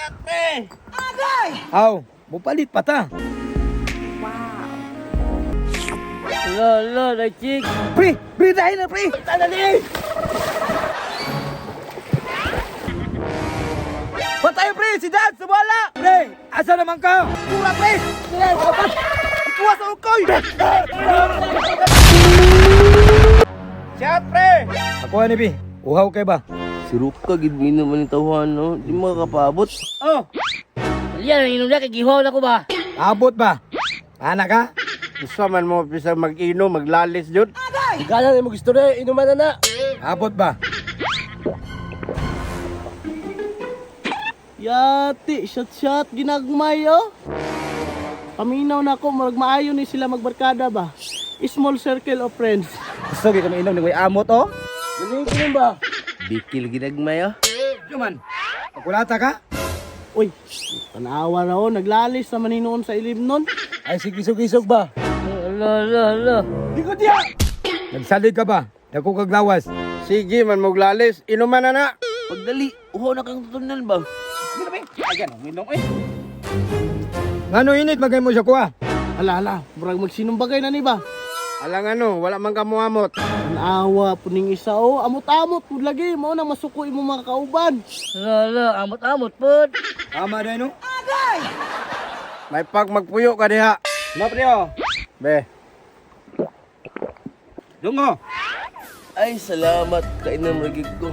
siyat, pre! Agay! Aw, mupalit pa ta. Lo, na chick! Pre dahil na pre. Tadali! Patay pre, si Dad, sumala. Pre, asa naman ka? Pura pre. Ikuha sa ukoy. Siyat pre. Ako ani bi, uhaw kay ba? Sirup ka, gid mo naman yung tawhan, no? Di mo kapabot. Oh, Yan, inom na, kagihaw na ko ba? abot ba? Anak ka? Gusto man mo pisa mag-inom, maglalis jud. Gana na mo gusto na, inuman na na. Abot ba? Yati, shot, ginagmay oh. Paminaw na ako, maayo ni sila magbarkada ba? Small circle of friends. Gusto gi kami inom ni Kuya Amot oh. Galing ba? Bikil ginagmay, oh. Juman. Pakulata ka? Uy, tanawa na oh, naglalis naman ni noon sa ilim nun. Ay sigisog-isog ba? Ala. Ikot ya. Nagsalig ka ba? Dako kag lawas. Sige man maglalis, inuman na na. Pagdali, uho na kang tutunan ba? Ngano init magay mo siya kuha? Ala, murag magsinumbagay na ni ba? Alang ano, wala man kamuamot. Tanawa po ning isa oh, amot-amot po lagi, mo na masukoy mo mga kauban. Ala, amot-amot po. Tama na no? May pag magpuyo ka diha. No pre oh. Be, Dungo. Ay, salamat. Kainam ragig ko.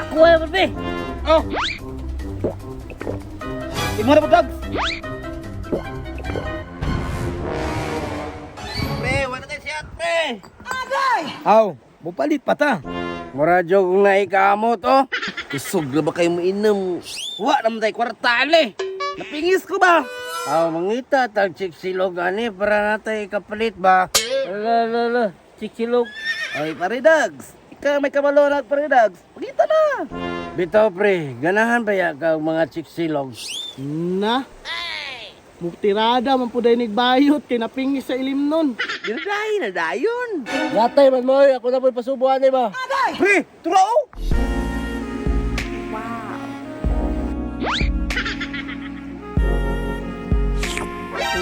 Ako ay mo, pre. Oh. Imo na putag. Pre, wala tayo siyat, pre. Aw, mupalit pa ta. mura jud kung naikamot oh. Kusog na ba kayo mainam? Wa naman tayo kwartal eh. Napingis ko ba? Aw mangita tag silog ani para natay kapalit ba. Ala. Chikilog. Ay, paridags. Ikaw may kamalonag, paridags. Pagkita na. Bitaw pre, ganahan ba ya ka mga silog? Na. Muktirada man po dahil nagbayot, kay napingis sa ilim nun. Dinaday na dayon. Gatay man mo, ako na po'y pasubuhan eh ba? Pre, tulao.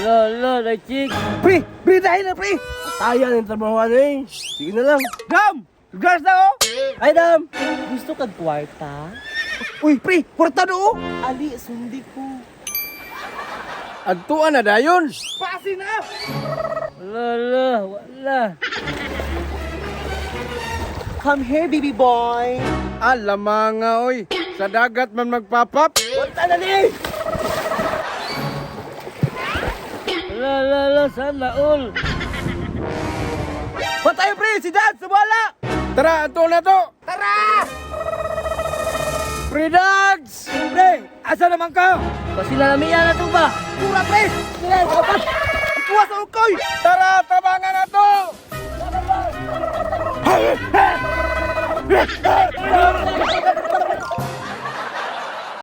Ala, na chick. Pre dahil na pre. Tayan yung trabahoan eh. Sige na lang. Dam. Gas na oh. Ay, Dam! Gusto kag kwarta? Uy, pre, kwarta do. Ali, sundi ko. Adtuan na dayon. Pasi na. Wala. Come here, baby boy. Alam mga oy, sa dagat man magpapap. Wala na ni. Ala, saan laol? Patay pre, si Dad, sumala. Tara, ato na to. Tara! Pre dogs! Pre, asa naman ka? Pasinalamian na to ba? Pura pre. Ikuha sa ukoy. Tara, tabangan na to.